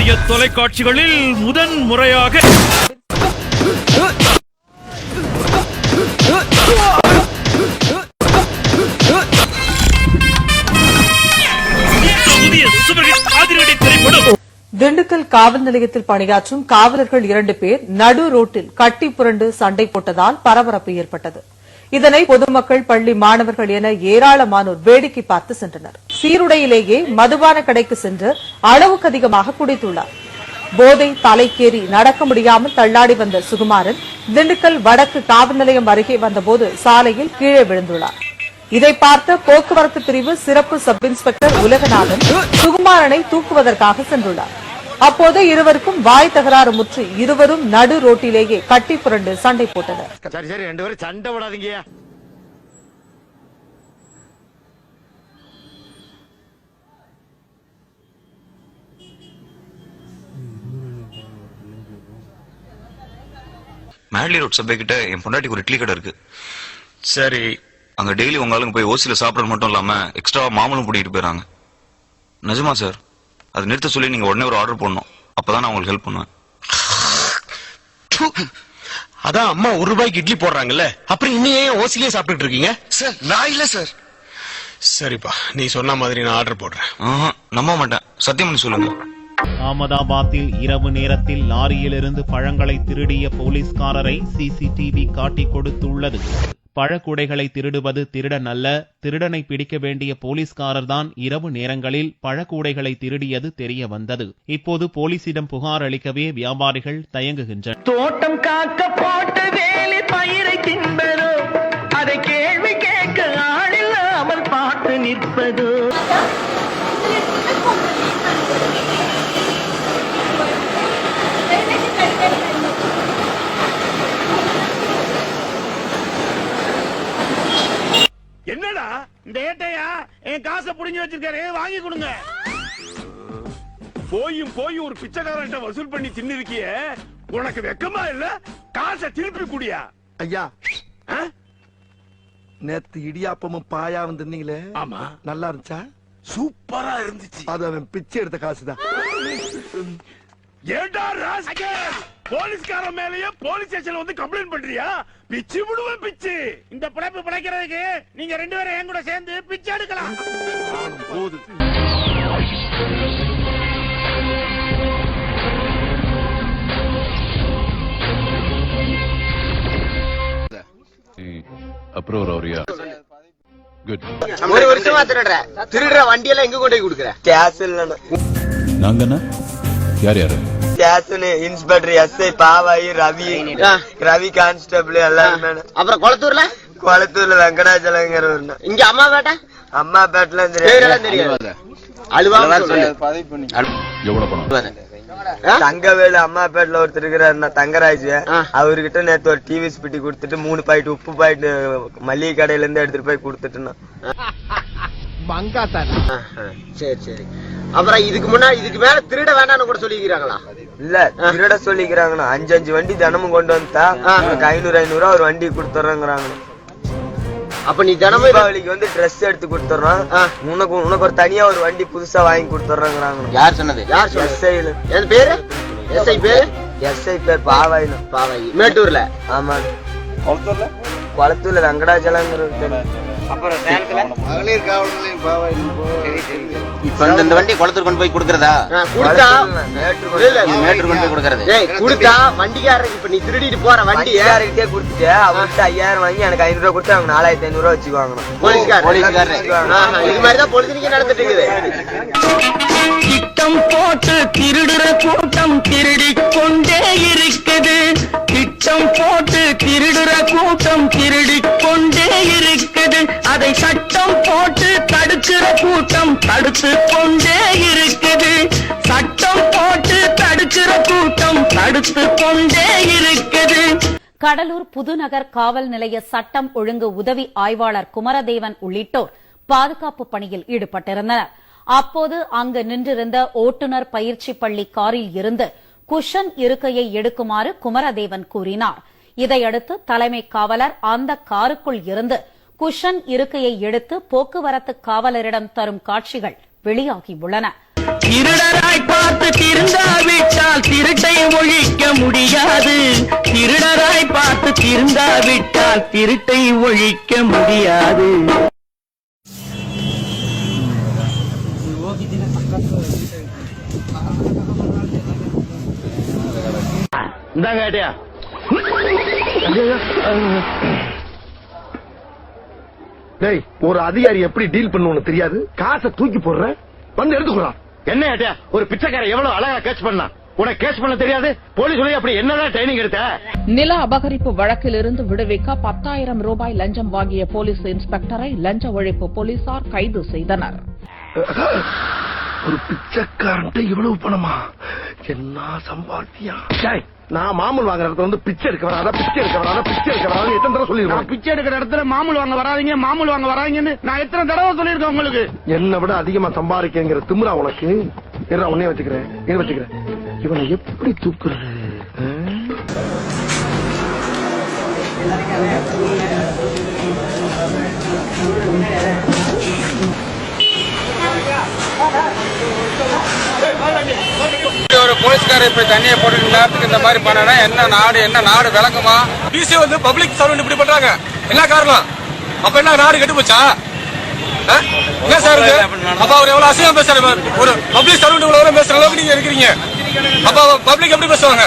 இந்திய தொலைக்காட்சிகளில் முதன் முறையாக திண்டுக்கல் காவல் நிலையத்தில் பணியாற்றும் காவலர்கள் 2 பேர் நடு ரோட்டில் கட்டி புரண்டு சண்டை போட்டதால் பரபரப்பு ஏற்பட்டது. இதனை பொதுமக்கள், பள்ளி மாணவர்கள் என ஏராளமானோர் வேடிக்கை பார்த்து சென்றனர். சீருடையிலேயே மதுபான கடைக்கு சென்று அளவுக்கு அதிகமாக குடித்துள்ளார். போதை தலைக்கேறி நடக்க முடியாமல் தள்ளாடி வந்த சுகுமாரன் திண்டுக்கல் வடக்கு காவல் நிலையம் அருகே வந்தபோது சாலையில் கீழே விழுந்துள்ளார். இதை பார்த்த போக்குவரத்து பிரிவு சிறப்பு சப் இன்ஸ்பெக்டர் உலகநாதன் சுகுமாரனை தூக்குவதற்காக சென்றுள்ளார். அப்போது இருவருக்கும் வாய் தகராறு முற்றி இருவரும் நடு ரோட்டிலேயே கட்டி புரண்டு சண்டை போட்டனர். சண்டை போடாதீங்க. மேட்லி ரோட் சபை கிட்ட என் பொண்டாட்டிக்கு ஒரு இட்லி கடை இருக்கு. சரி, அங்க டெய்லி உங்க ஆளுங்க போய் ஓசில சாப்பிடறது மட்டும் இல்லாம எக்ஸ்ட்ரா மாமலும் கூட்டிட்டு போயிறாங்க. நிஜமா சார்? அது நிறுத்த சொல்லி நீங்க உடனே ஒரு ஆர்டர் பண்ணணும். அப்பதான் நான் உங்களுக்கு ஹெல்ப் பண்ணுவேன். அதான் அம்மா ₹1 இட்லி போடுறாங்கல்ல, அப்புறம் இன்னும் ஏன் ஓசிலே சாப்பிட்டு இருக்கீங்க? சார் நான் இல்ல சார். சரிப்பா, நீ சொன்ன மாதிரி நான் ஆர்டர் போடுறேன். நம்ப மாட்டேன், சத்தியம் பண்ணி சொல்லுங்க. அகமதாபாத்தில் இரவு நேரத்தில் லாரியிலிருந்து பழங்களை திருடிய போலீஸ்காரரை சிசிடிவி காட்டிக் கொடுத்துள்ளது. பழக்கூடைகளை திருடுவது திருடன் அல்ல, திருடனை பிடிக்க வேண்டிய போலீஸ்காரர் தான் இரவு நேரங்களில் பழக்கூடைகளை திருடியது தெரிய வந்தது. இப்போது போலீசிடம் புகார் அளிக்கவே வியாபாரிகள் தயங்குகின்றனர். தோட்டம் காக்க போட்டு வேலி பயிரை தின்பதோ, அதை கேள்வி கேட்க ஆளில்லாமல் பாட்டு நிற்பதோ. என்னடா இந்த ஏட்டையா என் காசை புடிஞ்சு வச்சிருக்காரு, வாங்கி கொடுங்க. போயும் ஒரு பிச்சைக்காரன் வசூல் பண்ணி தின்னிருக்கிய, உனக்கு வெக்கமா இல்ல? காசை திருப்பி குடியா. ஐயா, நேத்து இடியாப்பமும் பாயாவும் தின்னீங்களே, ஆமா, நல்லா இருந்துச்சா? சூப்பரா இருந்துச்சு. அது அவன் பிச்சை எடுத்த காசுதான். ஏண்டா ராஸ்கல், போலீஸ்காரன் மேலயே போலீஸ் ஸ்டேஷன்ல வந்து கம்ப்ளைண்ட் பண்றியா? பிச்சு விடுவேன் பிச்சு. இந்த பிழைப்பு பிழைக்கிறதுக்கு நீங்க 2 பேரும் என் கூட சேர்ந்து பிச்சை எடுக்கலாம். போது அப்ரூவர் ஆவறியா? குட். ஒரு வருஷமா திருடுற வண்டி எல்லாம் எங்க கொண்டு போய் கொடுக்குற? கேஸ் இல்ல. நாங்கனா யார் யாரு? கேஸ்னு inspector, SI, Pavayi, Ravi constable எல்லாருமே. அப்புறம் குளத்தூர்ல வெங்கடாச்சலங்கிற. இங்க அம்மாபேட்டல தெரியாது. எவ்வளவு பணம்? தங்கவேலு அம்மாபேட்டில் ஒருத்தர் இருக்கிறாரு தங்கராஜ், அவர்கிட்ட நேத்து ஒரு டிவி ஸ்பிட்டி கொடுத்துட்டு 3 பாக்கெட் உப்பு பாக்கெட் மல்லிகை கடையில இருந்து எடுத்துட்டு போய் கொடுத்துட்டு. சரி. அப்புறம் இதுக்கு மேல திருட வேண்டாம்னு கூட சொல்லிக்கிறாங்களா? இல்ல, திருட சொல்லிக்கிறாங்கண்ணா. 5 வண்டி தினமும் கொண்டு வந்தா 500 ஒரு வண்டி கொடுத்துறாங்க. அப்ப நீ தினமும் தீபாவளிக்கு வந்து ட்ரெஸ் எடுத்து கொடுத்துறோம், உனக்கு ஒரு தனியா ஒரு வண்டி புதுசா வாங்கி கொடுத்துறாங்க. யார் சொன்னது? எஸ்ஐல. என் பேரு எஸ்ஐ பேர் பாவாயி. மேட்டூர்ல. ஆமா, குளத்தூர்ல வெங்கடாச்சலங்கிற. அப்புறம் மகளிர் காவல் நிலையம் பாவாயி. இப்ப இந்த வண்டி குளத்தூர் கொண்டு போய் கொடுக்கறதா? மேட்டூர் கொண்டு போய் கொடுக்கறது. கொடுத்தா வண்டிக்காரருக்கு இப்ப நீ திருடிட்டு போற வண்டியார்கிட்டே கொடுத்துட்டு அவர்கிட்ட 5000 வாங்கி எனக்கு 500 கொடுத்து அவங்க 4500 வச்சுக்குவாங்க. போலீஸ்காரர் இது மாதிரிதான் பொழுதுனிக்கு நடந்துட்டு இருக்குது. திட்டம் போட்டு திருடுற கூட்டம் திருடிக் கொண்டே இருக்குது. திட்டம் போட்டு திருடுற கூட்டம் திருடிக் கொண்டே இருக்குது. அதை சட்டம் போட்டு தடுக்கிற கூட்டம் தடுத்து கொண்டே இருக்குது. சட்டம் போட்டு தடுக்கிற கூட்டம் தடுத்து கொண்டே இருக்குது. கடலூர் புதுநகர் காவல் நிலைய சட்டம் ஒழுங்கு உதவி ஆய்வாளர் குமரதேவன் உள்ளிட்டோர் பாதுகாப்பு பணியில் ஈடுபட்டிருந்தனர். அப்போது அங்கு நின்றிருந்த ஓட்டுநர் பயிற்சி பள்ளி காரில் இருந்து குஷன் இருக்கையை எடுக்குமாறு குமரதேவன் கூறினார். இதையடுத்து தலைமை காவலர் அந்த காருக்குள் இருந்து குஷன் இருக்கையை எடுத்து போக்குவரத்து காவலரிடம் தரும் காட்சிகள் வெளியாகியுள்ளன. திருடராய் பார்த்து திருந்தாத இருந்தாவிட்டால் திருட்டை ஒழிக்க முடியாது. இந்தாங்க ஏட்டியா. டேய், ஒரு அதிகாரி எப்படி டீல் பண்ணுவோன்னு தெரியாது, காசை தூக்கி போடுற, வந்து எடுத்துக்கலாம். என்ன ஏட்டியா, ஒரு பிச்சைக்கார எவ்வளவு அழகா கேட்ச் பண்ணா, உனக்கு கேட்ச் பண்ண தெரியாது? போலீஸ் சொல்லி அப்படி என்னதான் ட்ரைனிங் எடுத்த? நில அபகரிப்பு வழக்கில் இருந்து விடுவிக்க 10,000 ரூபாய் லஞ்சம் வாங்கிய போலீஸ் இன்ஸ்பெக்டரை லஞ்ச ஒழிப்பு போலீசார் கைது செய்தனர். ஒரு பிச்சைக்காரன்ட்ட இவ்வளவு பணமா? என்ன சம்பாத்தியா? நான் மாமூல் வாங்குற இடத்துல வந்து பிச்சை எடுக்க வராத, பிச்சை எடுக்க வராத, பிச்சை எடுக்க வராத எத்தனை தடவை சொல்லிருக்கேன்? பிச்சை எடுக்கிற இடத்துல மாமூல் வாங்க வராதீங்க, மாமூல் வாங்க வராதீங்கன்னு நான் எத்தனை தடவை சொல்லியிருக்கேன் உங்களுக்கு? என்னை விட அதிகமா சம்பாதிக்கிற திமிரா உனக்கு? உன்னே வச்சுக்கிறேன். இவனை எப்படி தூக்குறது? ஒரு போலீஸ்காரர் இப்படி தண்ணியை போட்டு நேரத்துக்கு இந்த மாதிரி பண்ணா என்ன நாடு விளங்குமா? பிசி வந்து பப்ளிக் சர்வெண்ட் இப்படி பண்றாங்க, என்ன காரணம்? அப்ப என்ன நாடு கெட்டு போச்சா? என்ன சார் இது? அப்ப அவர் எவ்வளவு அசிங்கம் பேசுறாரு. ஒரு பப்ளிக் சர்வெண்ட் இவ்வளவு பேசுற அளவுக்கு நீங்க இருக்கிறீங்க, அப்ப பப்ளிக் எப்படி பேசுவாங்க?